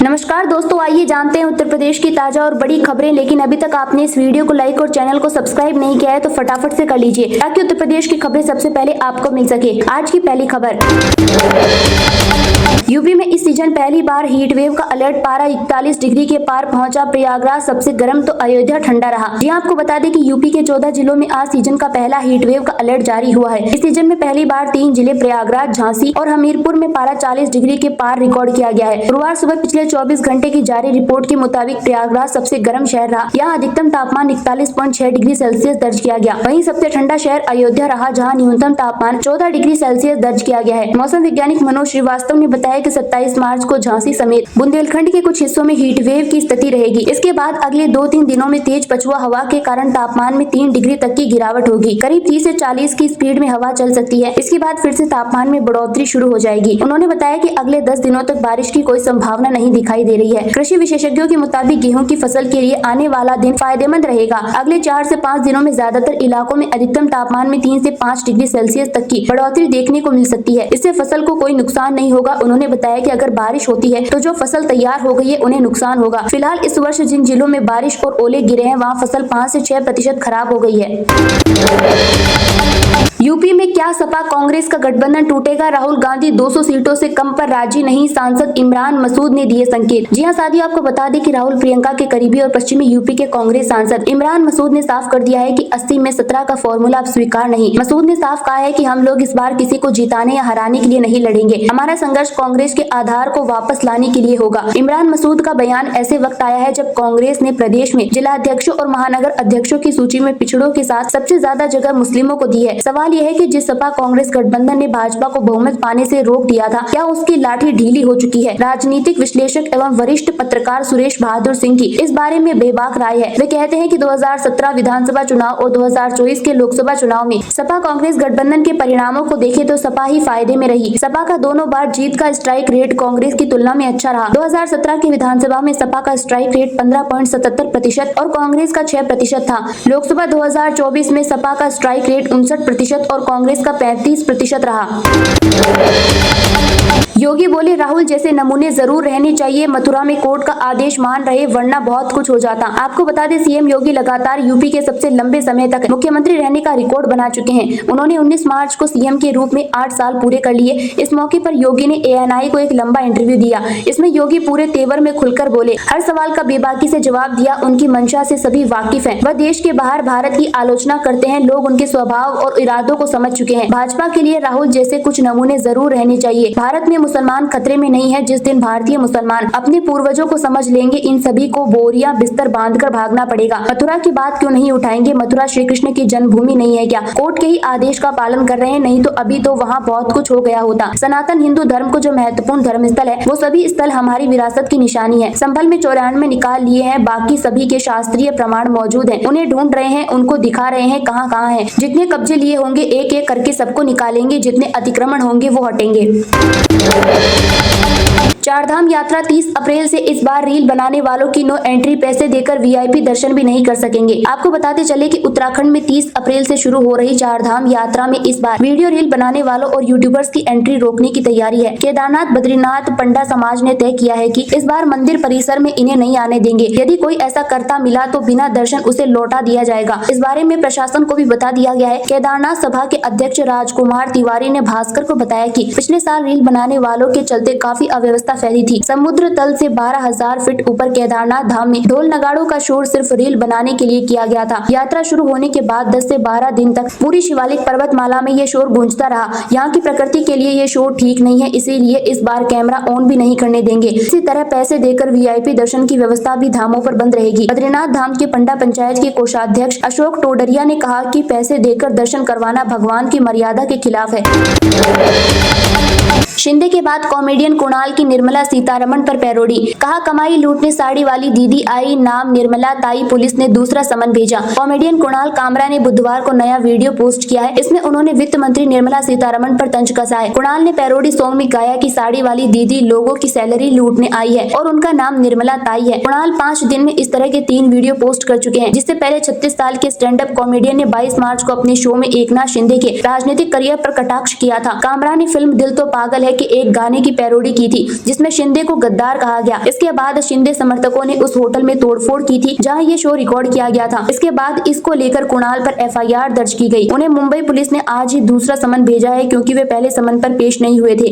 नमस्कार दोस्तों, आइए जानते हैं उत्तर प्रदेश की ताजा और बड़ी खबरें। लेकिन अभी तक आपने इस वीडियो को लाइक और चैनल को सब्सक्राइब नहीं किया है तो फटाफट से कर लीजिए ताकि उत्तर प्रदेश की खबरें सबसे पहले आपको मिल सके। आज की पहली खबर, यूपी में इस सीजन पहली बार हीट वेव का अलर्ट, पारा 41 डिग्री के पार पहुंचा। प्रयागराज सबसे गर्म तो अयोध्या ठंडा रहा। जी आपको बता दें कि यूपी के 14 जिलों में आज सीजन का पहला हीट वेव का अलर्ट जारी हुआ है। इस सीजन में पहली बार 3 जिले प्रयागराज, झांसी और हमीरपुर में पारा 40 डिग्री के पार रिकॉर्ड किया गया है। गुरुवार सुबह पिछले 24 घंटे की जारी रिपोर्ट के मुताबिक प्रयागराज सबसे गर्म शहर रहा। यहाँ अधिकतम तापमान 41.6 डिग्री सेल्सियस दर्ज किया गया। वहीं सबसे ठंडा शहर अयोध्या रहा, जहाँ न्यूनतम तापमान 14 डिग्री सेल्सियस दर्ज किया गया है। मौसम वैज्ञानिक मनोज श्रीवास्तव ने बताया कि 27 मार्च को झांसी समेत बुंदेलखंड के कुछ हिस्सों में हीट वेव की स्थिति रहेगी। इसके बाद अगले 2-3 दिनों में तेज पछुआ हवा के कारण तापमान में 3 डिग्री तक की गिरावट होगी। करीब 30 से 40 की स्पीड में हवा चल सकती है। इसके बाद फिर से तापमान में बढ़ोतरी शुरू हो जाएगी। उन्होंने बताया कि अगले 10 दिनों तक बारिश की कोई संभावना नहीं दिखाई दे रही है। कृषि विशेषज्ञों के मुताबिक गेहूं की फसल के लिए आने वाला दिन फायदेमंद रहेगा। अगले 4 से 5 दिनों में ज्यादातर इलाकों में अधिकतम तापमान में 3 से 5 डिग्री सेल्सियस तक की बढ़ोतरी देखने को मिल सकती है। इससे फसल को कोई नुकसान नहीं होगा। उन्होंने बताया कि अगर बारिश होती है तो जो फसल तैयार हो गई है उन्हें नुकसान होगा। फिलहाल इस वर्ष जिन जिलों में बारिश और ओले गिरे हैं वहाँ फसल 5 से 6% खराब हो गई है। यूपी में क्या सपा कांग्रेस का गठबंधन टूटेगा? राहुल गांधी 200 सीटों से कम पर राजी नहीं, सांसद इमरान मसूद ने दिए संकेत। जी हां साथियों, आपको बता दें कि राहुल प्रियंका के करीबी और पश्चिमी यूपी के कांग्रेस सांसद इमरान मसूद ने साफ कर दिया है कि 80 में 17 का फॉर्मूला अब स्वीकार नहीं। मसूद ने साफ कहा है कि हम लोग इस बार किसी को जिताने या हराने के लिए नहीं लड़ेंगे। हमारा संघर्ष कांग्रेस के आधार को वापस लाने के लिए होगा। इमरान मसूद का बयान ऐसे वक्त आया है जब कांग्रेस ने प्रदेश में जिला अध्यक्षों और महानगर अध्यक्षों की सूची में पिछड़ों के साथ सबसे ज्यादा जगह मुस्लिमों को दी है। सवाल यह है कि जिस सपा कांग्रेस गठबंधन ने भाजपा को बहुमत पाने से रोक दिया था, क्या उसकी लाठी ढीली हो चुकी है? राजनीतिक विश्लेषक एवं वरिष्ठ पत्रकार सुरेश बहादुर सिंह की इस बारे में बेबाक राय है। वे कहते हैं कि 2017 विधानसभा चुनाव और 2024 के लोकसभा चुनाव में सपा कांग्रेस गठबंधन के परिणामों को देखें तो सपा ही फायदे में रही। सपा का दोनों बार जीत का स्ट्राइक रेट कांग्रेस की तुलना में अच्छा रहा। 2017 के विधानसभा में सपा का स्ट्राइक रेट 15.77% और कांग्रेस का 6% था। लोकसभा 2024 में सपा का स्ट्राइक रेट 59% और कांग्रेस का 35% रहा। योगी बोले, राहुल जैसे नमूने जरूर रहने चाहिए। मथुरा में कोर्ट का आदेश मान रहे वरना बहुत कुछ हो जाता। आपको बता दें सीएम योगी लगातार यूपी के सबसे लंबे समय तक मुख्यमंत्री रहने का रिकॉर्ड बना चुके हैं। उन्होंने 19 मार्च को सीएम के रूप में 8 साल पूरे कर लिए। इस मौके पर योगी ने ANI को एक लंबा इंटरव्यू दिया। इसमें योगी पूरे तेवर में खुलकर बोले, हर सवाल का बेबाकी से जवाब दिया। उनकी मंशा से सभी वाकिफ हैं। वह देश के बाहर भारत की आलोचना करते हैं। लोग उनके स्वभाव और इरादों को समझ चुके हैं। भाजपा के लिए राहुल जैसे कुछ नमूने जरूर रहने चाहिए। भारत में मुसलमान खतरे में नहीं है। जिस दिन भारतीय मुसलमान अपने पूर्वजों को समझ लेंगे, इन सभी को बोरियां बिस्तर बांधकर भागना पड़ेगा। मथुरा की बात क्यों नहीं उठाएंगे? मथुरा श्री कृष्ण की जन्मभूमि नहीं है क्या? कोर्ट के ही आदेश का पालन कर रहे हैं, नहीं तो अभी तो वहाँ बहुत कुछ हो गया होता। सनातन हिंदू धर्म को जो महत्वपूर्ण धर्म स्थल है वो सभी स्थल हमारी विरासत की निशानी है। संभल में 94 निकाल लिए हैं, बाकी सभी के शास्त्रीय प्रमाण मौजूद हैं। उन्हें ढूंढ रहे हैं, उनको दिखा रहे हैं कहाँ कहाँ है। जितने कब्जे लिए होंगे एक एक करके सबको निकालेंगे, जितने अतिक्रमण होंगे वो हटेंगे। चारधाम यात्रा 30 अप्रैल से इस बार रील बनाने वालों की नो एंट्री, पैसे देकर VIP दर्शन भी नहीं कर सकेंगे। आपको बताते चले कि उत्तराखंड में 30 अप्रैल से शुरू हो रही चारधाम यात्रा में इस बार वीडियो रील बनाने वालों और यूट्यूबर्स की एंट्री रोकने की तैयारी है। केदारनाथ बद्रीनाथ पंडा समाज ने तय किया है कि इस बार मंदिर परिसर में इन्हें नहीं आने देंगे। यदि कोई ऐसा करता मिला तो बिना दर्शन उसे लौटा दिया जाएगा। इस बारे में प्रशासन को भी बता दिया गया है। केदारनाथ सभा के अध्यक्ष राजकुमार तिवारी ने भास्कर को बताया कि पिछले साल रील बनाने वालों के चलते काफी अव्यवस्था फैली थी। समुद्र तल से 12,000 फीट ऊपर केदारनाथ धाम में ढोल नगाड़ों का शोर सिर्फ रील बनाने के लिए किया गया था। यात्रा शुरू होने के बाद 10 से 12 दिन तक पूरी शिवालिक पर्वतमाला में ये शोर गूंजता रहा। यहाँ की प्रकृति के लिए ये शोर ठीक नहीं है, इसीलिए इस बार कैमरा ऑन भी नहीं करने देंगे। इसी तरह पैसे देकर VIP दर्शन की व्यवस्था भी धामों पर बंद रहेगी। बद्रीनाथ धाम के पंडा पंचायत के कोषाध्यक्ष अशोक टोडरिया ने कहा कि पैसे देकर दर्शन करवाना भगवान की मर्यादा के खिलाफ है। शिंदे के बाद कॉमेडियन कुणाल की निर्मला सीतारमण पर पैरोडी, कहा कमाई लूटने साड़ी वाली दीदी आई, नाम निर्मला ताई। पुलिस ने दूसरा समन भेजा। कॉमेडियन कुणाल कामरा ने बुधवार को नया वीडियो पोस्ट किया है। इसमें उन्होंने वित्त मंत्री निर्मला सीतारमण पर तंज कसा है। कुणाल ने पैरोडी सॉन्ग में गाया कि साड़ी वाली दीदी लोगों की सैलरी लूटने आई है और उनका नाम निर्मला ताई है। कुणाल 5 दिन में इस तरह के 3 वीडियो पोस्ट कर चुके हैं। जिससे पहले 36 साल के स्टैंड अप कॉमेडियन ने 22 मार्च को अपने शो में एकनाथ शिंदे के राजनीतिक करियर पर कटाक्ष किया था। कामरा ने फिल्म दिल तो पागल है है कि एक गाने की पैरोडी की थी जिसमें शिंदे को गद्दार कहा गया। इसके बाद शिंदे समर्थकों ने उस होटल में तोड़फोड़ की थी जहां ये शो रिकॉर्ड किया गया था। इसके बाद इसको लेकर कुणाल पर FIR दर्ज की गई। उन्हें मुंबई पुलिस ने आज ही दूसरा समन भेजा है क्योंकि वे पहले समन पर पेश नहीं हुए थे।